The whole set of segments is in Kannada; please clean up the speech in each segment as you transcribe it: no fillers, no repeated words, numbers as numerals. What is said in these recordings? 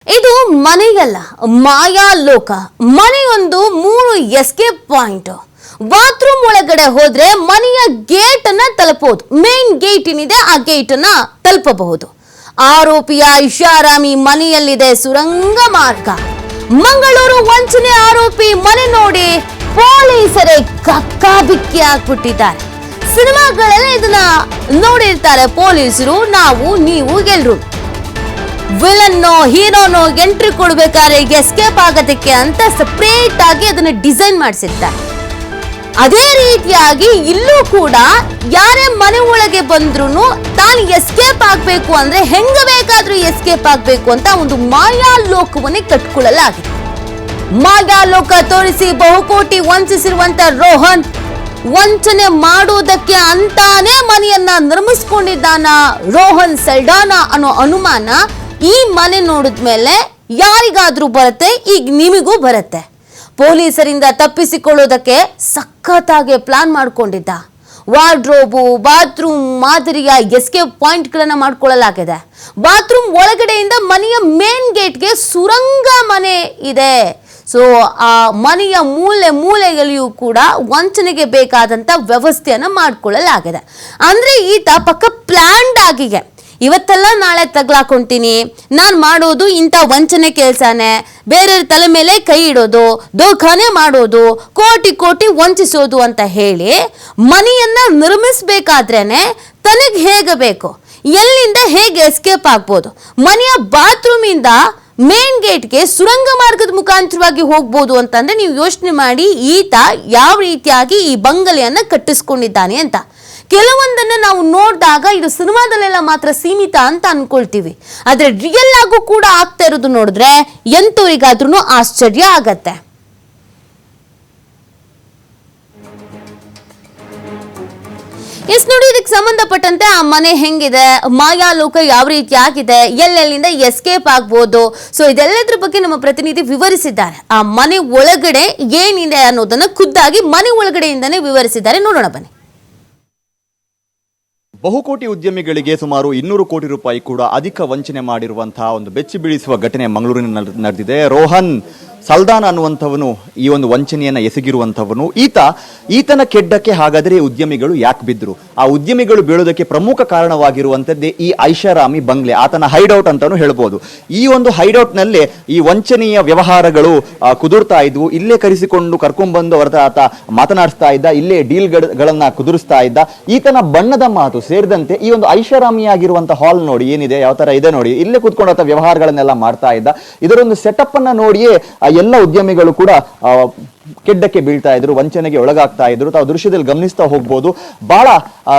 ಇದು ಮನೆಯಲ್ಲ, ಮಾಯಾ ಲೋಕ. ಮನೆಯೊಂದು 3 ಎಸ್ಕೇಪ್ ಪಾಯಿಂಟ್. ಬಾತ್ರೂಮ್ ಒಳಗಡೆ ಹೋದ್ರೆ ಮನೆಯ ಗೇಟ್ ಅನ್ನ ತಲುಪಬಹುದು. ಮೇನ್ ಗೇಟ್ ಏನಿದೆ ಆ ಗೇಟ್ ಅನ್ನ ತಲುಪಬಹುದು. ಆರೋಪಿಯ ಐಷಾರಾಮಿ ಮನೆಯಲ್ಲಿದೆ ಸುರಂಗ ಮಾರ್ಗ. ಮಂಗಳೂರು ವಂಚನೆ ಆರೋಪಿ ಮನೆ ನೋಡಿ ಪೊಲೀಸರೇ ಕಕ್ಕಾಬಿಕ್ಕಿ ಆಗ್ಬಿಟ್ಟಿದ್ದಾರೆ. ಸಿನಿಮಾಗಳಲ್ಲಿ ಇದನ್ನ ನೋಡಿರ್ತಾರೆ ಪೊಲೀಸರು, ನೀವು ಎಲ್ರು. ವಿಲನ್ನೋ ಹೀರೋನೋ ಎಂಟ್ರಿ ಕೊಡ್ಬೇಕಾದ್ರೆ ಎಸ್ಕೇಪ್ ಆಗೋದಕ್ಕೆ ಅಂತ ಸಪರೇಟ್ ಆಗಿ ಅದನ್ನ ಡಿಸೈನ್ ಮಾಡಿಸಿರ್ತಾರೆ. ಅದೇ ರೀತಿಯಾಗಿ ಇಲ್ಲೂ ಕೂಡ ಯಾರೇ ಮನೆ ಒಳಗೆ ಬಂದ್ರು ತಾನು ಎಸ್ಕೇಪ್ ಆಗ್ಬೇಕು ಅಂದ್ರೆ ಹೆಂಗ ಬೇಕಾದ್ರೂ ಎಸ್ಕೇಪ್ ಆಗ್ಬೇಕು ಅಂತ ಒಂದು ಮಾಯಾ ಲೋಕವನ್ನೇ ಕಟ್ಕೊಳ್ಳಲಾಗಿದೆ. ಮಾಯಾ ಲೋಕ ತೋರಿಸಿ ಬಹುಕೋಟಿ ವಂಚಿಸಿರುವಂತ ರೋಹನ್ ವಂಚನೆ ಮಾಡುವುದಕ್ಕೆ ಅಂತಾನೆ ಮನೆಯನ್ನ ನಿರ್ಮಿಸಿಕೊಂಡಿದ್ದಾನ ರೋಹನ್ ಸಲ್ಡಾನಾ ಅನ್ನೋ ಅನುಮಾನ ಈ ಮನೆ ನೋಡಿದ್ಮೇಲೆ ಯಾರಿಗಾದ್ರೂ ಬರುತ್ತೆ, ಈಗ ನಿಮಗೂ ಬರುತ್ತೆ. ಪೊಲೀಸರಿಂದ ತಪ್ಪಿಸಿಕೊಳ್ಳೋದಕ್ಕೆ ಸಖತ್ತಾಗಿ ಪ್ಲಾನ್ ಮಾಡ್ಕೊಂಡಿದ್ದ. ವಾರ್ಡ್ರೋಬು, ಬಾತ್ರೂಮ್ ಮಾದರಿಯ ಎಸ್ಕೇಪ್ ಪಾಯಿಂಟ್ಗಳನ್ನ ಮಾಡ್ಕೊಳ್ಳಲಾಗಿದೆ. ಬಾತ್ರೂಮ್ ಒಳಗಡೆಯಿಂದ ಮನೆಯ ಮೇನ್ ಗೇಟ್ಗೆ ಸುರಂಗ ಮನೆ ಇದೆ. ಸೊ ಆ ಮನೆಯ ಮೂಲೆಯಲ್ಲಿಯೂ ಕೂಡ ವಂಚನೆಗೆ ಬೇಕಾದಂತ ವ್ಯವಸ್ಥೆಯನ್ನ ಮಾಡ್ಕೊಳ್ಳಲಾಗಿದೆ. ಅಂದ್ರೆ ಈತ ಪಕ್ಕ ಪ್ಲಾನ್ಡ್ ಆಗಿದೆ. ಇವತ್ತೆಲ್ಲ ನಾಳೆ ತಗ್ಲಾಕೊಂತೀನಿ, ನಾನು ಮಾಡೋದು ಇಂಥ ವಂಚನೆ ಕೆಲಸನೇ, ಬೇರೆಯವ್ರ ತಲೆ ಮೇಲೆ ಕೈ ಇಡೋದು, ದೋಖಾನೆ ಮಾಡೋದು, ಕೋಟಿ ವಂಚಿಸೋದು ಅಂತ ಹೇಳಿ ಮನೆಯನ್ನ ನಿರ್ಮಿಸಬೇಕಾದ್ರೇನೆ ತನಗೆ ಹೇಗೆ ಬೇಕು, ಎಲ್ಲಿಂದ ಹೇಗೆ ಎಸ್ಕೇಪ್ ಆಗ್ಬೋದು, ಮನೆಯ ಬಾತ್ರೂಮಿಂದ ಮೇನ್ ಗೇಟ್ಗೆ ಸುರಂಗ ಮಾರ್ಗದ ಮುಖಾಂತರವಾಗಿ ಹೋಗ್ಬೋದು ಅಂತಂದ್ರೆ ನೀವು ಯೋಚನೆ ಮಾಡಿ ಈತ ಯಾವ ರೀತಿಯಾಗಿ ಈ ಬಂಗಲೆಯನ್ನ ಕಟ್ಟಿಸ್ಕೊಂಡಿದ್ದಾನೆ ಅಂತ. ಕೆಲವೊಂದನ್ನು ನಾವು ನೋಡಿದಾಗ ಇದು ಸಿನಿಮಾದಲ್ಲೆಲ್ಲ ಮಾತ್ರ ಸೀಮಿತ ಅಂತ ಅನ್ಕೊಳ್ತೀವಿ, ಆದ್ರೆ ರಿಯಲ್ ಆಗು ಕೂಡ ಆಗ್ತಾ ಇರೋದು ನೋಡಿದ್ರೆ ಎಂತವರಿಗಾದ್ರೂ ಆಶ್ಚರ್ಯ ಆಗತ್ತೆ. ಎಸ್ ನೋಡಿ, ಇದಕ್ಕೆ ಸಂಬಂಧಪಟ್ಟಂತೆ ಆ ಮನೆ ಹೆಂಗಿದೆ, ಮಾಯಾ ಲೋಕ ಯಾವ ರೀತಿ ಆಗಿದೆ, ಎಲ್ಲೆಲ್ಲಿಂದ ಎಸ್ಕೇಪ್ ಆಗ್ಬೋದು, ಸೊ ಇದೆಲ್ಲದ್ರ ಬಗ್ಗೆ ನಮ್ಮ ಪ್ರತಿನಿಧಿ ವಿವರಿಸಿದ್ದಾರೆ. ಆ ಮನೆ ಒಳಗಡೆ ಏನಿದೆ ಅನ್ನೋದನ್ನ ಖುದ್ದಾಗಿ ಮನೆ ಒಳಗಡೆಯಿಂದನೇ ವಿವರಿಸಿದ್ದಾರೆ. ನೋಡೋಣ ಬನ್ನಿ. ಬಹುಕೋಟಿ ಉದ್ಯಮಿಗಳಿಗೆ ಸುಮಾರು 200 ಕೋಟಿ ರೂಪಾಯಿ ಕೂಡ ಅಧಿಕ ವಂಚನೆ ಮಾಡಿರುವಂತಹ ಒಂದು ಬೆಚ್ಚಿ ಬೀಳಿಸುವ ಘಟನೆ ಮಂಗಳೂರಿನಲ್ಲಿ ನಡೆದಿದೆ. ರೋಹನ್ ಸಲ್ದಾನ್ ಅನ್ನುವಂಥವನು ಈ ಒಂದು ವಂಚನೆಯನ್ನ ಎಸಗಿರುವಂಥವನು. ಈತನ ಕೆಡ್ಡಕ್ಕೆ ಹಾಗಾದರೆ ಉದ್ಯಮಿಗಳು ಯಾಕೆ ಬಿದ್ರು? ಆ ಉದ್ಯಮಿಗಳು ಬೀಳೋದಕ್ಕೆ ಪ್ರಮುಖ ಕಾರಣವಾಗಿರುವಂತದ್ದೇ ಈ ಐಷಾರಾಮಿ ಬಂಗ್ಲೆ, ಆತನ ಹೈಡೌಟ್ ಅಂತಾನು ಹೇಳ್ಬೋದು. ಈ ಒಂದು ಹೈಡೌಟ್ ನಲ್ಲೇ ಈ ವಂಚನೆಯ ವ್ಯವಹಾರಗಳು ಕುದುರ್ತಾ ಇದ್ವು. ಇಲ್ಲೇ ಕರ್ಕೊಂಡ್ಬಂದು ಆತ ಮಾತನಾಡಿಸ್ತಾ ಇದ್ದ, ಇಲ್ಲೇ ಡೀಲ್ಗಳನ್ನ ಕುದುರಿಸ್ತಾ ಇದ್ದ. ಈತನ ಬಣ್ಣದ ಮಾತು ಸೇರಿದಂತೆ ಈ ಒಂದು ಐಷಾರಾಮಿಯಾಗಿರುವಂತಹ ಹಾಲ್ ನೋಡಿ ಏನಿದೆ, ಯಾವ ತರ ಇದೆ ನೋಡಿ, ಇಲ್ಲೇ ಕೂತ್ಕೊಂಡು ಆತ ವ್ಯವಹಾರಗಳನ್ನೆಲ್ಲ ಮಾಡ್ತಾ ಇದ್ದ. ಇದರೊಂದು ಸೆಟಪ್ ಅನ್ನ ನೋಡಿಯೇ ಎಲ್ಲ ಉದ್ಯಮಿಗಳು ಕೂಡ ಕೆಡ್ಡಕ್ಕೆ ಬೀಳ್ತಾ ಇದ್ರು, ವಂಚನೆಗೆ ಒಳಗಾಗ್ತಾ ಇದ್ರು. ತಾವು ದೃಶ್ಯದಲ್ಲಿ ಗಮನಿಸ್ತಾ ಹೋಗ್ಬೋದು. ಬಹಳ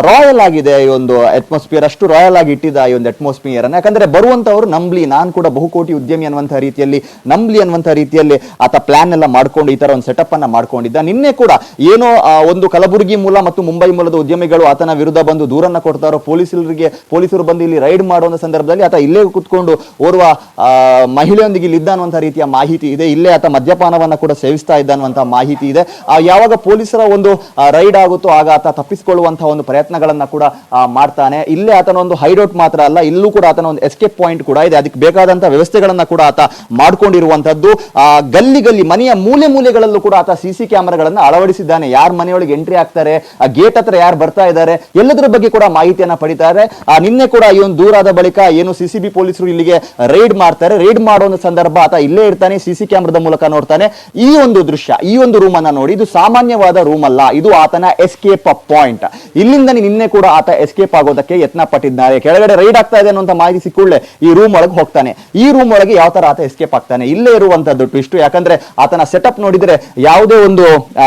ರಾಯಲ್ ಆಗಿದೆ ಈ ಒಂದು ಅಟ್ಮಾಸ್ಫಿಯರ್, ಅಷ್ಟು ರಾಯಲ್ ಆಗಿ ಇಟ್ಟಿದ್ದ ಈ ಒಂದು ಅಟ್ಮಾಸ್ಫಿಯರ್ ಅನ್ನ. ಯಾಕಂದ್ರೆ ಬರುವಂತವ್ರು ನಂಬ್ಲಿ, ನಾನು ಕೂಡ ಬಹುಕೋಟಿ ಉದ್ಯಮಿ ಅನ್ನುವಂತಹ ರೀತಿಯಲ್ಲಿ ನಂಬ್ಲಿ ಅನ್ನುವಂತಹ ರೀತಿಯಲ್ಲಿ ಆತ ಪ್ಲಾನ್ ಎಲ್ಲ ಮಾಡ್ಕೊಂಡು ಈ ತರ ಒಂದು ಸೆಟಪ್ ಅನ್ನ ಮಾಡ್ಕೊಂಡಿದ್ದ. ನಿನ್ನೆ ಕೂಡ ಏನೋ ಒಂದು ಕಲಬುರಗಿ ಮೂಲ ಮತ್ತು ಮುಂಬೈ ಮೂಲದ ಉದ್ಯಮಿಗಳು ಆತನ ವಿರುದ್ಧ ಬಂದು ದೂರನ್ನ ಕೊಡ್ತಾರೋ, ಪೊಲೀಸರು ಬಂದು ಇಲ್ಲಿ ರೈಡ್ ಮಾಡುವ ಸಂದರ್ಭದಲ್ಲಿ ಆತ ಇಲ್ಲೇ ಕೂತ್ಕೊಂಡು ಓರ್ವ ಮಹಿಳೆಯೊಂದಿಗೆ ಇಲ್ಲಿದ್ದ ಅನ್ನುವಂತಹ ರೀತಿಯ ಮಾಹಿತಿ ಇದೆ. ಇಲ್ಲೇ ಆತ ಮದ್ಯಪಾನವನ್ನ ಕೂಡ ಸೇವಿಸ್ತಾ ಇದ್ದ ಅನ್ನುವಂತಹ ಮಾಹಿತಿ ಇದೆ. ಯಾವಾಗ ಪೊಲೀಸರ ಒಂದು ರೈಡ್ ಆಗುತ್ತೋ ಆಗ ಆತ ತಪ್ಪಿಸಿಕೊಳ್ಳುವಂತಹ ಒಂದು ಪ್ರಯತ್ನಗಳನ್ನ ಕೂಡ ಮಾಡ್ತಾನೆ. ಇಲ್ಲೇ ಆತನ ಒಂದು ಹೈಡೌಟ್ ಮಾತ್ರ ಅಲ್ಲ, ಇಲ್ಲೂ ಕೂಡ ಆತನ ಒಂದು ಎಸ್ಕೇಪ್ ಪಾಯಿಂಟ್ ಕೂಡ ಇದೆ. ಅದಕ್ಕೆ ಬೇಕಾದಂತಹ ವ್ಯವಸ್ಥೆಗಳನ್ನ ಕೂಡ ಆತ ಮಾಡ್ಕೊಂಡಿರುವಂತದ್ದು. ಗಲ್ಲಿ ಮನೆಯ ಮೂಲೆಗಳಲ್ಲೂ ಕೂಡ ಆತ ಸಿಸಿ ಕ್ಯಾಮೆರಾಗಳನ್ನ ಅಳವಡಿಸಿದ್ದಾನೆ. ಯಾರ ಮನೆಯೊಳಗೆ ಎಂಟ್ರಿ ಆಗ್ತಾರೆ, ಆ ಗೇಟ್ ಹತ್ರ ಯಾರು ಬರ್ತಾ ಇದ್ದಾರೆ, ಎಲ್ಲದರ ಬಗ್ಗೆ ಕೂಡ ಮಾಹಿತಿಯನ್ನ ಪಡಿತಾರೆ. ನಿನ್ನೆ ಕೂಡ ಈ ಒಂದು ದೂರಾದ ಬಳಿಕ ಏನು ಸಿಸಿಬಿ ಪೊಲೀಸರು ಇಲ್ಲಿಗೆ ರೈಡ್ ಮಾಡ್ತಾರೆ. ರೈಡ್ ಮಾಡೋ ಒಂದು ಸಂದರ್ಭ ಆತ ಇಲ್ಲೇ ಇರ್ತಾನೆ, ಸಿಸಿ ಕ್ಯಾಮೆರಾದ ಮೂಲಕ ನೋಡ್ತಾನೆ. ಈ ಒಂದು ದೃಶ್ಯ, ಈ ಒಂದು ರೂಮ್ ಅನ್ನ ನೋಡಿ, ಇದು ಸಾಮಾನ್ಯವಾದ ರೂಮ್ ಅಲ್ಲ, ಇದು ಆತನ ಎಸ್ಕೇಪ್ ಪಾಯಿಂಟ್. ಇಲ್ಲಿಂದ ನಿನ್ನೆ ಕೂಡ ಆತ ಎಸ್ಕೇಪ್ ಆಗೋದಕ್ಕೆ ಯತ್ನ ಪಟ್ಟಿದ್ದಾರೆ. ಕೆಳಗಡೆ ರೈಡ್ ಆಗ್ತಾ ಇದೆ ಅನ್ನುವಂತ ಮಾಹಿತಿ ಸಿಕ್ಕುಳ್ಳೆ ಈ ರೂಮ್ ಒಳಗೆ ಹೋಗ್ತಾನೆ. ಈ ರೂಮ್ ಒಳಗೆ ಯಾವ ತರ ಆತ ಎಸ್ಕೇಪ್ ಆಗ್ತಾನೆ, ಇಲ್ಲೇ ಇರುವಂತದ್ದು ಟ್ವಿಸ್ಟ್. ಯಾಕಂದ್ರೆ ಆತನ ಸೆಟಪ್ ನೋಡಿದ್ರೆ ಯಾವುದೇ ಒಂದು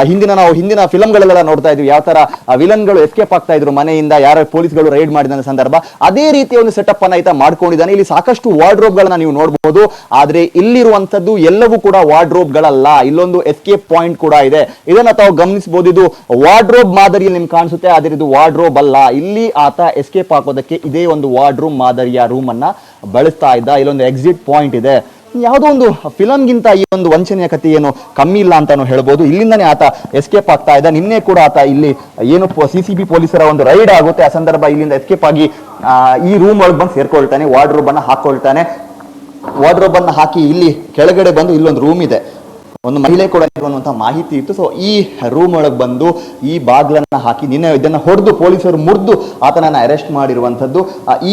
ಹಿಂದಿನ ಫಿಲಂಗಳೆಲ್ಲ ನೋಡ್ತಾ ಇದ್ವಿ, ಯಾವ ತರ ವಿಲನ್ಗಳು ಎಸ್ಕೇಪ್ ಆಗ್ತಾ ಇದ್ರು ಮನೆಯಿಂದ, ಯಾರ ಪೊಲೀಸ್ಗಳು ರೈಡ್ ಮಾಡಿದ ಸಂದರ್ಭ, ಅದೇ ರೀತಿಯ ಒಂದು ಸೆಟಪ್ ಅನ್ನ ಈತ ಮಾಡ್ಕೊಂಡಿದ್ದಾನೆ. ಇಲ್ಲಿ ಸಾಕಷ್ಟು ವಾರ್ಡ್ರೋಬ್ ಗಳನ್ನ ನೀವು ನೋಡಬಹುದು. ಆದ್ರೆ ಇಲ್ಲಿರುವಂತದ್ದು ಎಲ್ಲವೂ ಕೂಡ ವಾರ್ಡ್ರೋಬ್ ಗಳಲ್ಲ, ಇಲ್ಲೊಂದು ಎಸ್ಕೇಪ್ ಪಾಯಿಂಟ್ ಕೂಡ ಇದೆ. ಇದನ್ನ ತಾವು ಗಮನಿಸಬಹುದು. ಇದು ವಾರ್ಡ್ರೋಬ್ ಮಾದರಿಯಲ್ಲಿ ನಿಮ್ಗೆ ಕಾಣಿಸುತ್ತೆ, ಆದ್ರೆ ಇದು ವಾರ್ಡ್ರೋಬ್ ಅಲ್ಲ. ಇಲ್ಲಿ ಆತ ಎಸ್ಕೇಪ್ ಹಾಕೋದಕ್ಕೆ ಇದೇ ಒಂದು ವಾರ್ಡ್ರೋಬ್ ಮಾದರಿಯ ರೂಮ್ ಅನ್ನ ಬಳಸ್ತಾ ಇದ್ದ. ಇಲ್ಲೊಂದು ಎಕ್ಸಿಟ್ ಪಾಯಿಂಟ್ ಇದೆ. ಯಾವುದೋ ಒಂದು ಫಿಲಂಗಿಂತ ಈ ಒಂದು ವಂಚನೆಯ ಕಥೆ ಏನು ಕಮ್ಮಿ ಇಲ್ಲ ಅಂತಾನು ಹೇಳ್ಬೋದು. ಇಲ್ಲಿಂದನೇ ಆತ ಎಸ್ಕೇಪ್ ಆಗ್ತಾ ಇದ್ದ. ನಿನ್ನೆ ಕೂಡ ಆತ ಇಲ್ಲಿ ಏನು ಸಿಸಿಬಿ ಪೊಲೀಸರ ಒಂದು ರೈಡ್ ಆಗುತ್ತೆ, ಆ ಸಂದರ್ಭ ಇಲ್ಲಿಂದ ಎಸ್ಕೇಪ್ ಆಗಿ ಈ ರೂಮ್ ಒಳಗೆ ಬಂದು ಸೇರ್ಕೊಳ್ತಾನೆ, ವಾರ್ಡ್ ರೂಮ್ ಅನ್ನ ಹಾಕೊಳ್ತಾನೆ. ವಾರ್ಡ್ರೋಬ್ ಅನ್ನ ಹಾಕಿ ಇಲ್ಲಿ ಕೆಳಗಡೆ ಬಂದು ಇಲ್ಲೊಂದು ರೂಮ್ ಇದೆ, ಒಂದು ಮಹಿಳೆ ಕೂಡ ಇರುವಂತಹ ಮಾಹಿತಿ ಇತ್ತು. ಸೊ ಈ ರೂಮ್ ಒಳಗೆ ಬಂದು ಈ ಬಾಗ್ಲನ್ನ ಹಾಕಿ ನಿನ್ನೆ ಇದನ್ನ ಹೊಡೆದು ಪೊಲೀಸರು ಮುರಿದು ಆತನನ್ನ ಅರೆಸ್ಟ್ ಮಾಡಿರುವಂತದ್ದು.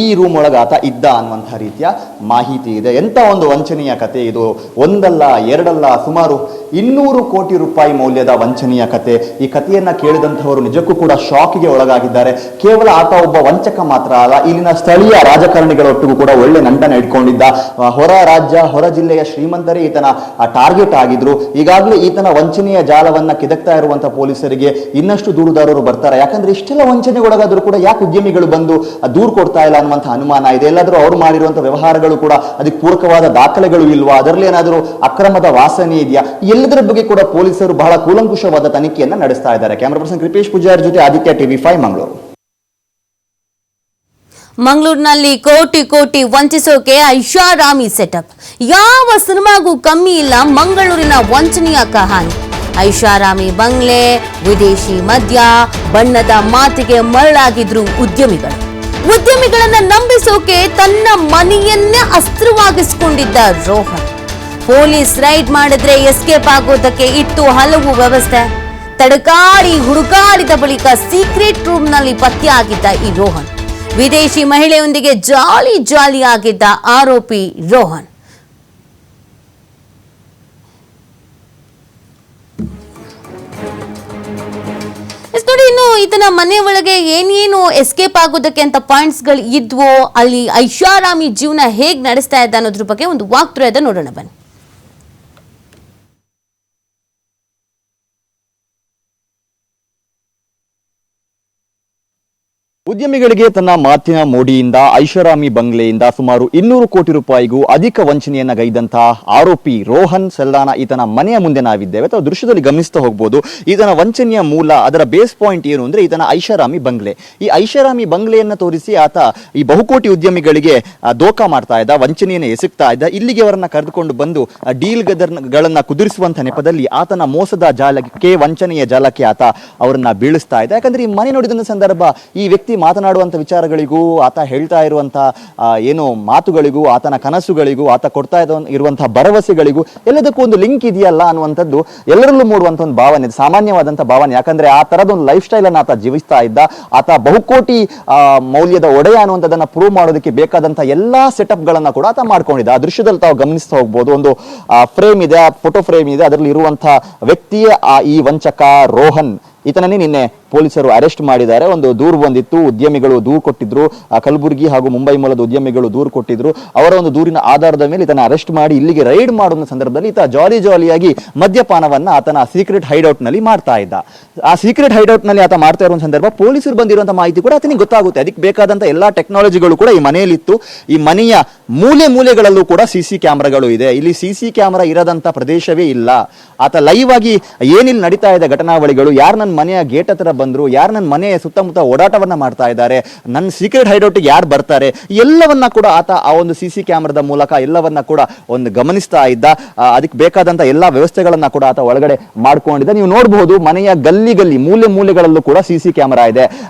ಈ ರೂಮ್ ಒಳಗೆ ಆತ ಇದ್ದ ಅನ್ನುವಂತಹ ರೀತಿಯ ಮಾಹಿತಿ ಇದೆ. ಎಂತ ಒಂದು ವಂಚನೀಯ ಕತೆ ಇದು, ಒಂದಲ್ಲ ಎರಡಲ್ಲ, ಸುಮಾರು 200 ಕೋಟಿ ರೂಪಾಯಿ ಮೌಲ್ಯದ ವಂಚನೀಯ ಕತೆ. ಈ ಕಥೆಯನ್ನ ಕೇಳಿದಂತಹವರು ನಿಜಕ್ಕೂ ಕೂಡ ಶಾಕ್ಗೆ ಒಳಗಾಗಿದ್ದಾರೆ. ಕೇವಲ ಆತ ಒಬ್ಬ ವಂಚಕ ಮಾತ್ರ ಅಲ್ಲ, ಇಲ್ಲಿನ ಸ್ಥಳೀಯ ರಾಜಕಾರಣಿಗಳೊಟ್ಟಿಗೂ ಕೂಡ ಒಳ್ಳೆ ನಂಟನ ಇಟ್ಕೊಂಡಿದ್ದ. ಹೊರ ರಾಜ್ಯ ಹೊರ ಜಿಲ್ಲೆಯ ಶ್ರೀಮಂತರೇ ಈತನ ಟಾರ್ಗೆಟ್ ಆಗಿದ್ರು. ಈಗಾಗಲೇ ಈತನ ವಂಚನೆಯ ಜಾಲವನ್ನ ಕೆದಕ್ತಾ ಇರುವಂತಹ ಪೊಲೀಸರಿಗೆ ಇನ್ನಷ್ಟು ದೂರುದಾರರು ಬರ್ತಾರೆ. ಯಾಕಂದ್ರೆ ಇಷ್ಟೆಲ್ಲ ವಂಚನೆಗೊಳಗಾದ್ರೂ ಕೂಡ ಯಾಕೆ ಉದ್ಯಮಿಗಳು ಬಂದು ದೂರು ಕೊಡ್ತಾ ಇಲ್ಲ ಅನ್ನುವಂಥ ಅನುಮಾನ ಇದೆ. ಎಲ್ಲಾದ್ರೂ ಅವ್ರು ಮಾಡಿರುವಂತಹ ವ್ಯವಹಾರಗಳು ಕೂಡ ಅದಕ್ಕೆ ಪೂರಕವಾದ ದಾಖಲೆಗಳು ಇಲ್ವಾ, ಅದರಲ್ಲಿ ಏನಾದರೂ ಅಕ್ರಮದ ವಾಸನೆ ಇದೆಯಾ, ಎಲ್ಲದರ ಬಗ್ಗೆ ಕೂಡ ಪೊಲೀಸರು ಬಹಳ ಕೂಲಂಕುಷವಾದ ತನಿಖೆಯನ್ನ ನಡೆಸ್ತಾ ಇದ್ದಾರೆ. ಕ್ಯಾಮರಾ ಪರ್ಸನ್ ಕೃಪೇಶ್ ಪೂಜಾರಿ ಜೊತೆ ಆದಿತ್ಯ TV5 ಮಂಗಳೂರು. ಮಂಗಳೂರಿನಲ್ಲಿ ಕೋಟಿ ಕೋಟಿ ವಂಚಿಸೋಕೆ ಐಷಾರಾಮಿ ಸೆಟಪ್. ಯಾವ ಸಿನಿಮಾಗೂ ಕಮ್ಮಿ ಇಲ್ಲ ಮಂಗಳೂರಿನ ವಂಚನೆಯ ಕಹಾನಿ. ಐಷಾರಾಮಿ ಬಂಗ್ಲೆ, ವಿದೇಶಿ ಮದ್ಯ, ಬಣ್ಣದ ಮಾತಿಗೆ ಮರಳಾಗಿದ್ರು ಉದ್ಯಮಿಗಳನ್ನ ನಂಬಿಸೋಕೆ ತನ್ನ ಮನೆಯನ್ನೇ ಅಸ್ತ್ರವಾಗಿಸಿಕೊಂಡಿದ್ದ ರೋಹನ್. ಪೊಲೀಸ್ ರೈಡ್ ಮಾಡಿದ್ರೆ ಎಸ್ಕೇಪ್ ಆಗೋದಕ್ಕೆ ಇತ್ತು ಹಲವು ವ್ಯವಸ್ಥೆ. ತಡಕಾಡಿ ಹುಡುಕಾಡಿದ ಬಳಿಕ ಸೀಕ್ರೆಟ್ ರೂಮ್ನಲ್ಲಿ ಪತ್ತೆಯಾಗಿದ್ದ ಈ ರೋಹನ್. ವಿದೇಶಿ ಮಹಿಳೆಯೊಂದಿಗೆ ಜಾಲಿಯಾಗಿದ್ದ ಆರೋಪಿ ರೋಹನ್. ನೋಡಿ, ಇನ್ನು ಈತನ ಮನೆ ಒಳಗೆ ಏನೇನು ಎಸ್ಕೇಪ್ ಆಗೋದಕ್ಕೆ ಅಂತ ಪಾಯಿಂಟ್ಸ್ ಗಳು ಇದ್ವೋ, ಅಲ್ಲಿ ಐಷಾರಾಮಿ ಜೀವನ ಹೇಗ್ ನಡೆಸ್ತಾ ಇದ್ದ ಅನ್ನೋದ್ರ ಬಗ್ಗೆ ಒಂದು ವಾಕ್ ಥ್ರೂ ಇದೆ, ನೋಡೋಣ ಬನ್ನಿ. ಉದ್ಯಮಿಗಳಿಗೆ ತನ್ನ ಮಾತಿನ ಮೋಡಿಯಿಂದ ಐಷಾರಾಮಿ ಬಂಗ್ಲೆಯಿಂದ ಸುಮಾರು 200 ಕೋಟಿ ರೂಪಾಯಿಗೂ ಅಧಿಕ ವಂಚನೆಯನ್ನ ಗೈದಂತಹ ಆರೋಪಿ ರೋಹನ್ ಸಲ್ದಾನ ಈತನ ಮನೆಯ ಮುಂದೆ ನಾವಿದ್ದೇವೆ. ಅಥವಾ ದೃಶ್ಯದಲ್ಲಿ ಗಮನಿಸ್ತಾ ಹೋಗಬಹುದು. ಈತನ ವಂಚನೆಯ ಮೂಲ, ಅದರ ಬೇಸ್ ಪಾಯಿಂಟ್ ಏನು ಅಂದ್ರೆ ಈತನ ಐಷಾರಾಮಿ ಬಂಗ್ಲೆ. ಈ ಐಷಾರಾಮಿ ಬಂಗ್ಲೆಯನ್ನ ತೋರಿಸಿ ಆತ ಈ ಬಹುಕೋಟಿ ಉದ್ಯಮಿಗಳಿಗೆ ದೋಖಾ ಮಾಡ್ತಾ ಇದ್ದ, ವಂಚನೆಯನ್ನು ಎಸಗ್ತಾ ಇದ್ದ. ಇಲ್ಲಿಗೆ ಅವರನ್ನ ಕರೆದುಕೊಂಡು ಬಂದು ಡೀಲ್ ಗಳನ್ನ ಕುದುರಿಸುವಂತ ನೆಪದಲ್ಲಿ ಆತನ ಮೋಸದ ಜಾಲಕ್ಕೆ, ವಂಚನೆಯ ಜಾಲಕ್ಕೆ ಆತ ಅವರನ್ನ ಬೀಳಿಸ್ತಾ ಇದ್ದ. ಯಾಕಂದ್ರೆ ಈ ಮನೆ ನೋಡಿದ ಸಂದರ್ಭ ಈ ವ್ಯಕ್ತಿ ಮಾತನಾಡುವಂತ ವಿಚಾರಗಳಿಗೂ, ಆತ ಹೇಳ್ತಾ ಇರುವಂತಹ ಏನು ಮಾತುಗಳಿಗೂ, ಆತನ ಕನಸುಗಳಿಗೂ, ಆತ ಕೊಡ್ತಾ ಇರುವಂತಹ ಭರವಸೆಗಳಿಗೂ ಎಲ್ಲದಕ್ಕೂ ಒಂದು ಲಿಂಕ್ ಇದೆಯಲ್ಲ ಅನ್ನುವಂಥದ್ದು ಎಲ್ಲರಲ್ಲೂ ಮೂಡುವಂತ ಒಂದು ಭಾವನೆ, ಸಾಮಾನ್ಯವಾದಂತಹ ಭಾವನೆ. ಯಾಕಂದ್ರೆ ಆ ತರದ ಒಂದು ಲೈಫ್ ಸ್ಟೈಲ್ ಅನ್ನು ಆತ ಜೀವಿಸ್ತಾ ಇದ್ದ. ಆತ ಬಹುಕೋಟಿ ಮೌಲ್ಯದ ಒಡೆಯ ಅನ್ನುವಂಥದ್ದನ್ನ ಪ್ರೂವ್ ಮಾಡೋದಕ್ಕೆ ಬೇಕಾದಂತಹ ಎಲ್ಲಾ ಸೆಟಪ್ ಗಳನ್ನ ಕೂಡ ಆತ ಮಾಡ್ಕೊಂಡಿದ್ದ. ಆ ದೃಶ್ಯದಲ್ಲಿ ತಾವು ಗಮನಿಸ್ತಾ ಹೋಗ್ಬೋದು. ಒಂದು ಫ್ರೇಮ್ ಇದೆ, ಫೋಟೋ ಫ್ರೇಮ್ ಇದೆ, ಅದರಲ್ಲಿ ಇರುವಂತಹ ವ್ಯಕ್ತಿಯೇ ಈ ವಂಚಕ ರೋಹನ್. ಈತನನ್ನೇ ನಿನ್ನೆ ಪೊಲೀಸರು ಅರೆಸ್ಟ್ ಮಾಡಿದ್ದಾರೆ. ಒಂದು ದೂರು ಬಂದಿತ್ತು, ಉದ್ಯಮಿಗಳು ದೂರು ಕೊಟ್ಟಿದ್ರು, ಕಲಬುರಗಿ ಹಾಗೂ ಮುಂಬೈ ಮೂಲದ ಉದ್ಯಮಿಗಳು ದೂರು ಕೊಟ್ಟಿದ್ರು. ಅವರ ಒಂದು ದೂರಿನ ಆಧಾರದ ಮೇಲೆ ಈತನ ಅರೆಸ್ಟ್ ಮಾಡಿ ಇಲ್ಲಿಗೆ ರೈಡ್ ಮಾಡುವ ಸಂದರ್ಭದಲ್ಲಿ ಈತ ಜಾಲಿಯಾಗಿ ಮದ್ಯಪಾನವನ್ನ ಆತನ ಸೀಕ್ರೆಟ್ ಹೈಡೌಟ್ ನಲ್ಲಿ ಮಾಡ್ತಾ ಇದ್ದ. ಆ ಸೀಕ್ರೆಟ್ ಹೈಡೌಟ್ ನಲ್ಲಿ ಆತ ಮಾಡ್ತಾ ಇರುವ ಸಂದರ್ಭ ಪೊಲೀಸರು ಬಂದಿರುವಂತಹ ಮಾಹಿತಿ ಕೂಡ ಆತನಿಗೆ ಗೊತ್ತಾಗುತ್ತೆ. ಅದಕ್ಕೆ ಬೇಕಾದಂತ ಎಲ್ಲಾ ಟೆಕ್ನಾಲಜಿಗಳು ಕೂಡ ಈ ಮನೆಯಲ್ಲಿತ್ತು. ಈ ಮನೆಯ ಮೂಲೆಗಳಲ್ಲೂ ಕೂಡ ಸಿಸಿ ಕ್ಯಾಮೆರಾಗಳು ಇದೆ. ಇಲ್ಲಿ ಸಿಸಿ ಕ್ಯಾಮೆರಾ ಇರದಂತ ಪ್ರದೇಶವೇ ಇಲ್ಲ. ಆತ ಲೈವ್ ಆಗಿ ಏನಿಲ್ಲಿ ನಡೀತಾ ಇದೆ ಘಟನಾವಳಿಗಳು, ಯಾರು ನನ್ನ ಮನೆಯ ಗೇಟ್ ಹತ್ರ ಬಂದ್ರು, ಯಾರು ನನ್ನ ಮನೆಯ ಸುತ್ತಮುತ್ತ ಓಡಾಟವನ್ನ ಮಾಡ್ತಾ ಇದ್ದಾರೆ, ನನ್ನ ಸೀಕ್ರೆಟ್ ಹೈಡೌಟ್ಗೆ ಯಾರು ಬರ್ತಾರೆ, ಎಲ್ಲವನ್ನ ಕೂಡ ಆತ ಆ ಒಂದು ಸಿಸಿ ಕ್ಯಾಮೆರಾದ ಮೂಲಕ ಎಲ್ಲವನ್ನ ಕೂಡ ಒಂದು ಗಮನಿಸ್ತಾ ಇದ್ದ. ಅದಕ್ಕೆ ಬೇಕಾದಂತ ಎಲ್ಲಾ ವ್ಯವಸ್ಥೆಗಳನ್ನ ಕೂಡ ಆತ ಒಳಗಡೆ ಮಾಡ್ಕೊಂಡಿದ್ದ. ನೀವು ನೋಡಬಹುದು ಮನೆಯ ಗಲ್ಲಿ ಮೂಲೆಗಳಲ್ಲೂ ಕೂಡ ಸಿಸಿ ಕ್ಯಾಮೆರಾ ಇದೆ.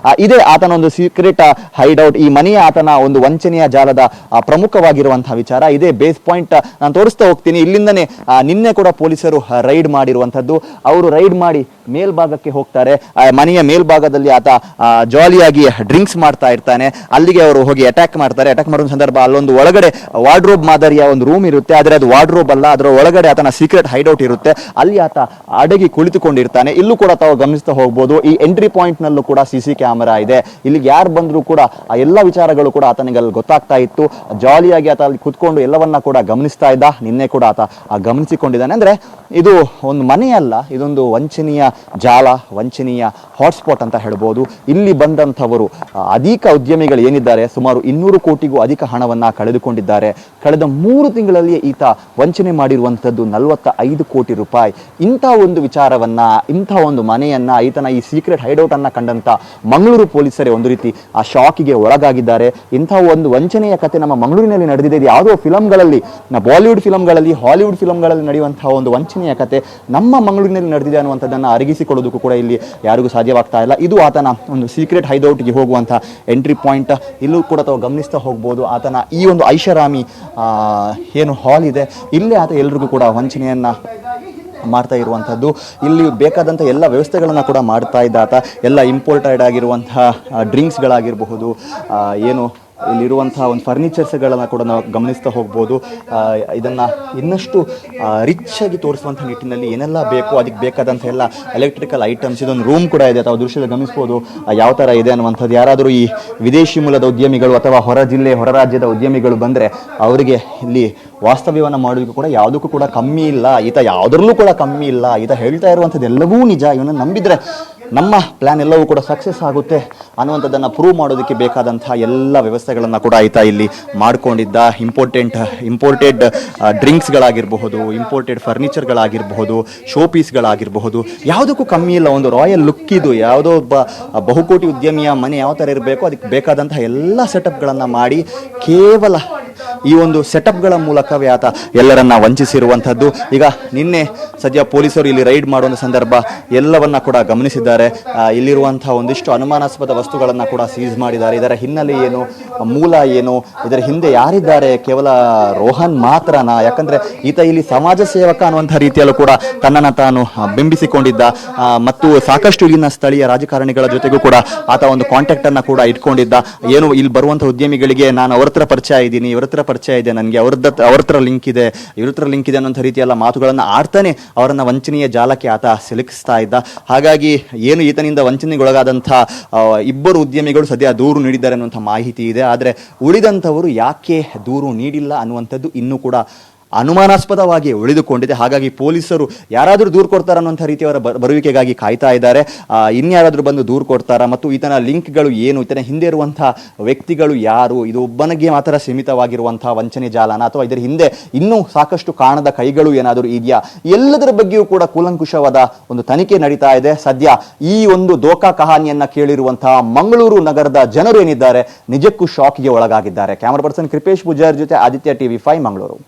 ಇದೇ ಆತನ ಒಂದು ಸೀಕ್ರೆಟ್ ಹೈಡೌಟ್. ಈ ಮನೆಯ ಆತನ ಒಂದು ವಂಚನೆಯ ಜಾಲದ ಪ್ರಮುಖವಾಗಿರುವಂತಹ ವಿಚಾರ. ಇದೇ ಬೇಸ್ ಪಾಯಿಂಟ್ ನಾನು ತೋರಿಸ್ತಾ ಹೋಗ್ತೀನಿ. ಇಲ್ಲಿಂದನೇ ನಿನ್ನೆ ಕೂಡ ಪೊಲೀಸರು ರೈಡ್ ಮಾಡಿರುವಂತದ್ದು. ಅವರು ರೈಡ್ ಮಾಡಿ ಮೇಲ್ಭಾಗಕ್ಕೆ ಹೋಗ್ತಾರೆ. ಮನೆಯ ಮೇಲ್ಭಾಗದಲ್ಲಿ ಆತ ಜಾಲಿಯಾಗಿ ಡ್ರಿಂಕ್ಸ್ ಮಾಡ್ತಾ ಇರ್ತಾನೆ. ಅಲ್ಲಿಗೆ ಅವರು ಹೋಗಿ ಅಟ್ಯಾಕ್ ಮಾಡ್ತಾರೆ. ಅಟ್ಯಾಕ್ ಮಾಡುವ ಸಂದರ್ಭ ಅಲ್ಲೊಂದು ಒಳಗಡೆ ವಾರ್ಡ್ರೋಬ್ ಮಾದರಿಯ ಒಂದು ರೂಮ್ ಇರುತ್ತೆ. ಆದರೆ ಅದು ವಾರ್ಡ್ರೋಬ್ ಅಲ್ಲ, ಅದರ ಒಳಗಡೆ ಆತನ ಸೀಕ್ರೆಟ್ ಹೈಡೌಟ್ ಇರುತ್ತೆ. ಅಲ್ಲಿ ಆತ ಅಡಗಿ ಕುಳಿತುಕೊಂಡಿರ್ತಾನೆ. ಇಲ್ಲೂ ಕೂಡ ತಾವು ಗಮನಿಸ್ತಾ ಹೋಗ್ಬೋದು. ಈ ಎಂಟ್ರಿ ಪಾಯಿಂಟ್ ನಲ್ಲೂ ಕೂಡ ಸಿಸಿ ಕ್ಯಾಮೆರಾ ಇದೆ. ಇಲ್ಲಿಗೆ ಯಾರು ಬಂದ್ರು ಕೂಡ ಆ ಎಲ್ಲ ವಿಚಾರಗಳು ಕೂಡ ಆತನಿಗೆ ಅಲ್ಲಿ ಗೊತ್ತಾಗ್ತಾ ಇತ್ತು. ಜಾಲಿಯಾಗಿ ಆತ ಅಲ್ಲಿ ಕುತ್ಕೊಂಡು ಎಲ್ಲವನ್ನ ಕೂಡ ಗಮನಿಸ್ತಾ ಇದ್ದ. ನಿನ್ನೆ ಕೂಡ ಆತ ಗಮನಿಸಿಕೊಂಡಿದ್ದಾನೆ. ಅಂದ್ರೆ ಇದು ಒಂದು ಮನೆಯಲ್ಲ, ಇದೊಂದು ವಂಚನೆಯ ಜಾಲ, ವಂಚನೆಯ ಹಾಟ್ಸ್ಪಾಟ್ ಅಂತ ಹೇಳ್ಬೋದು. ಇಲ್ಲಿ ಬಂದಂಥವರು ಅಧಿಕ ಉದ್ಯಮಿಗಳು ಏನಿದ್ದಾರೆ ಸುಮಾರು 200 ಕೋಟಿಗೂ ಅಧಿಕ ಹಣವನ್ನ ಕಳೆದುಕೊಂಡಿದ್ದಾರೆ. ಕಳೆದ 3 ತಿಂಗಳಲ್ಲಿ ಈತ ವಂಚನೆ ಮಾಡಿರುವಂಥದ್ದು 45 ಕೋಟಿ ರೂಪಾಯಿ. ಇಂಥ ಒಂದು ವಿಚಾರವನ್ನ, ಇಂಥ ಒಂದು ಮನೆಯನ್ನ, ಈತನ ಈ ಸೀಕ್ರೆಟ್ ಹೈಡೌಟ್ ಅನ್ನ ಕಂಡಂತ ಮಂಗಳೂರು ಪೊಲೀಸರೇ ಒಂದು ರೀತಿ ಆ ಶಾಕಿಗೆ ಒಳಗಾಗಿದ್ದಾರೆ. ಇಂಥ ಒಂದು ವಂಚನೆಯ ಕತೆ ನಮ್ಮ ಮಂಗಳೂರಿನಲ್ಲಿ ನಡೆದಿದೆ. ಇದು ಯಾವುದೋ ಫಿಲಂಗಳಲ್ಲಿ, ಬಾಲಿವುಡ್ ಫಿಲಂಗಳಲ್ಲಿ, ಹಾಲಿವುಡ್ ಫಿಲಂಗಳಲ್ಲಿ ನಡೆಯುವಂತಹ ಒಂದು ವಂಚನೆಯ ಕತೆ ನಮ್ಮ ಮಂಗಳೂರಿನಲ್ಲಿ ನಡೆದಿದೆ ಅನ್ನುವಂಥದ್ದನ್ನ ಅರಗಿಸಿಕೊಳ್ಳೋದಕ್ಕೂ ಕೂಡ ಇಲ್ಲಿ ಇಲ್ಲಿ ಯಾರಿಗೂ ಸಾಧ್ಯವಾಗ್ತಾ ಇಲ್ಲ. ಇದು ಆತನ ಒಂದು ಸೀಕ್ರೆಟ್ ಹೈದೌಟ್ಗೆ ಹೋಗುವಂಥ ಎಂಟ್ರಿ ಪಾಯಿಂಟ್. ಇಲ್ಲೂ ಕೂಡ ತಾವು ಗಮನಿಸ್ತಾ ಹೋಗ್ಬೋದು. ಆತನ ಈ ಒಂದು ಐಷಾರಾಮಿ ಏನು ಹಾಲ್ ಇದೆ, ಇಲ್ಲೇ ಆತ ಎಲ್ರಿಗೂ ಕೂಡ ವಂಚನೆಯನ್ನು ಮಾಡ್ತಾ ಇರುವಂಥದ್ದು. ಇಲ್ಲಿ ಬೇಕಾದಂಥ ಎಲ್ಲ ವ್ಯವಸ್ಥೆಗಳನ್ನು ಕೂಡ ಮಾಡ್ತಾ ಇದ್ದ ಆತ. ಎಲ್ಲ ಇಂಪೋರ್ಟೆಡ್ ಆಗಿರುವಂತಹ ಡ್ರಿಂಕ್ಸ್ಗಳಾಗಿರಬಹುದು, ಏನು ಇಲ್ಲಿರುವಂಥ ಒಂದು ಫರ್ನಿಚರ್ಸ್ಗಳನ್ನು ಕೂಡ ನಾವು ಗಮನಿಸ್ತಾ ಹೋಗ್ಬೋದು. ಇದನ್ನು ಇನ್ನಷ್ಟು ರಿಚ್ ಆಗಿ ತೋರಿಸುವಂಥ ನಿಟ್ಟಿನಲ್ಲಿ ಏನೆಲ್ಲ ಬೇಕು ಅದಕ್ಕೆ ಬೇಕಾದಂಥ ಎಲ್ಲ ಎಲೆಕ್ಟ್ರಿಕಲ್ ಐಟಮ್ಸ್, ಇದೊಂದು ರೂಮ್ ಕೂಡ ಇದೆ, ತಾವು ದೃಶ್ಯದಲ್ಲಿ ಗಮನಿಸ್ಬೋದು ಯಾವ ಥರ ಇದೆ ಅನ್ನುವಂಥದ್ದು. ಯಾರಾದರೂ ಈ ವಿದೇಶಿ ಮೂಲದ ಉದ್ಯಮಿಗಳು ಅಥವಾ ಹೊರ ಜಿಲ್ಲೆ ಹೊರ ರಾಜ್ಯದ ಉದ್ಯಮಿಗಳು ಬಂದರೆ ಅವರಿಗೆ ಇಲ್ಲಿ ವಾಸ್ತವ್ಯವನ್ನು ಮಾಡೋದಕ್ಕೂ ಕೂಡ ಯಾವುದಕ್ಕೂ ಕೂಡ ಕಮ್ಮಿ ಇಲ್ಲ, ಈತ ಯಾವುದರಲ್ಲೂ ಕೂಡ ಕಮ್ಮಿ ಇಲ್ಲ. ಈತ ಹೇಳ್ತಾ ಇರುವಂಥದ್ದು ಎಲ್ಲವೂ ನಿಜ. ಇವನನ್ನು ನಂಬಿದರೆ ನಮ್ಮ ಪ್ಲ್ಯಾನ್ ಎಲ್ಲವೂ ಕೂಡ ಸಕ್ಸಸ್ ಆಗುತ್ತೆ ಅನ್ನುವಂಥದ್ದನ್ನು ಪ್ರೂವ್ ಮಾಡೋದಕ್ಕೆ ಬೇಕಾದಂಥ ಎಲ್ಲ ವ್ಯವಸ್ಥೆಗಳನ್ನು ಕೂಡ ಈತ ಇಲ್ಲಿ ಮಾಡಿಕೊಂಡಿದ್ದ. ಇಂಪೋರ್ಟೆಡ್ ಡ್ರಿಂಕ್ಸ್ಗಳಾಗಿರಬಹುದು, ಇಂಪೋರ್ಟೆಡ್ ಫರ್ನಿಚರ್ಗಳಾಗಿರಬಹುದು, ಶೋ ಪೀಸ್ಗಳಾಗಿರಬಹುದು, ಯಾವುದಕ್ಕೂ ಕಮ್ಮಿ ಇಲ್ಲ. ಒಂದು ರಾಯಲ್ ಲುಕ್ ಇದು. ಯಾವುದೋ ಒಬ್ಬ ಬಹುಕೋಟಿ ಉದ್ಯಮಿಯ ಮನೆ ಯಾವ ಥರ ಇರಬೇಕು ಅದಕ್ಕೆ ಬೇಕಾದಂಥ ಎಲ್ಲ ಸೆಟಪ್ಗಳನ್ನು ಮಾಡಿ ಕೇವಲ ಈ ಒಂದು ಸೆಟಪ್ಗಳ ಮೂಲಕವೇ ಆತ ಎಲ್ಲರನ್ನ ವಂಚಿಸಿರುವಂಥದ್ದು. ಈಗ ನಿನ್ನೆ ಸದ್ಯ ಪೊಲೀಸರು ಇಲ್ಲಿ ರೈಡ್ ಮಾಡುವ ಸಂದರ್ಭ ಎಲ್ಲವನ್ನ ಕೂಡ ಗಮನಿಸಿದ್ದಾರೆ. ಇಲ್ಲಿರುವಂಥ ಒಂದಿಷ್ಟು ಅನುಮಾನಾಸ್ಪದ ವಸ್ತುಗಳನ್ನು ಕೂಡ ಸೀಸ್ ಮಾಡಿದ್ದಾರೆ. ಇದರ ಹಿನ್ನೆಲೆ ಏನು, ಮೂಲ ಏನು, ಇದರ ಹಿಂದೆ ಯಾರಿದ್ದಾರೆ, ಕೇವಲ ರೋಹನ್ ಮಾತ್ರನಾ? ಯಾಕಂದ್ರೆ ಈತ ಇಲ್ಲಿ ಸಮಾಜ ಸೇವಕ ಅನ್ನುವಂಥ ರೀತಿಯಲ್ಲೂ ಕೂಡ ತನ್ನನ್ನು ತಾನು ಬಿಂಬಿಸಿಕೊಂಡಿದ್ದ ಮತ್ತು ಸಾಕಷ್ಟು ಇಲ್ಲಿನ ಸ್ಥಳೀಯ ರಾಜಕಾರಣಿಗಳ ಜೊತೆಗೂ ಕೂಡ ಆತ ಒಂದು ಕಾಂಟ್ಯಾಕ್ಟ್ ಅನ್ನ ಕೂಡ ಇಟ್ಕೊಂಡಿದ್ದ. ಏನು ಇಲ್ಲಿ ಬರುವಂಥ ಉದ್ಯಮಿಗಳಿಗೆ ನಾನು ಅವ್ರ ಹತ್ರ ಪರಿಚಯ ಇದ್ದೀನಿ, ಇವ್ರ ಹತ್ರ ಪರಿಚಯ ಇದೆ, ನನಗೆ ಅವ್ರ ಹತ್ರ ಲಿಂಕ್ ಇದೆ, ಇವ್ರ ಹತ್ರ ಲಿಂಕ್ ಇದೆ ಅನ್ನೋಂಥ ರೀತಿಯೆಲ್ಲ ಮಾತುಗಳನ್ನು ಆಡ್ತಾನೆ ಅವರನ್ನ ವಂಚನೆಯ ಜಾಲಕ್ಕೆ ಆತ ಸಿಲುಕಿಸ್ತಾ ಇದ್ದ. ಹಾಗಾಗಿ ಏನು ಈತನಿಂದ ವಂಚನೆಗೊಳಗಾದಂಥ ಇಬ್ಬರು ಉದ್ಯಮಿಗಳು ಸದ್ಯ ದೂರು ನೀಡಿದ್ದಾರೆ ಅನ್ನುವಂಥ ಮಾಹಿತಿ ಇದೆ. ಆದರೆ ಉಳಿದಂಥವರು ಯಾಕೆ ದೂರು ನೀಡಿಲ್ಲ ಅನ್ನುವಂಥದ್ದು ಇನ್ನೂ ಕೂಡ ಅನುಮಾನಾಸ್ಪದವಾಗಿ ಉಳಿದುಕೊಂಡಿದೆ. ಹಾಗಾಗಿ ಪೊಲೀಸರು ಯಾರಾದರೂ ದೂರು ಕೊಡ್ತಾರ ಅನ್ನುವಂಥ ರೀತಿಯವರ ಬರುವಿಕೆಗಾಗಿ ಕಾಯ್ತಾ ಇದ್ದಾರೆ. ಇನ್ಯಾರಾದರೂ ಬಂದು ದೂರು ಕೊಡ್ತಾರಾ ಮತ್ತು ಈತನ ಲಿಂಕ್ಗಳು ಏನು, ಈತನ ಹಿಂದೆ ಇರುವಂಥ ವ್ಯಕ್ತಿಗಳು ಯಾರು, ಇದು ಒಬ್ಬನಿಗೆ ಮಾತ್ರ ಸೀಮಿತವಾಗಿರುವಂಥ ವಂಚನೆ ಜಾಲನ ಅಥವಾ ಇದರ ಹಿಂದೆ ಇನ್ನೂ ಸಾಕಷ್ಟು ಕಾಣದ ಕೈಗಳು ಏನಾದರೂ ಇದೆಯಾ, ಎಲ್ಲದರ ಬಗ್ಗೆಯೂ ಕೂಡ ಕೂಲಂಕುಷವಾದ ಒಂದು ತನಿಖೆ ನಡೀತಾ ಇದೆ. ಸದ್ಯ ಈ ಒಂದು ದೋಖಾ ಕಹಾನಿಯನ್ನ ಕೇಳಿರುವಂತಹ ಮಂಗಳೂರು ನಗರದ ಜನರು ಏನಿದ್ದಾರೆ ನಿಜಕ್ಕೂ ಶಾಕ್ಗೆ ಒಳಗಾಗಿದ್ದಾರೆ. ಕ್ಯಾಮರಾ ಪರ್ಸನ್ ಕೃಪೇಶ್ ಪೂಜಾರ್ ಜೊತೆ ಆದಿತ್ಯ TV5 ಮಂಗಳೂರು.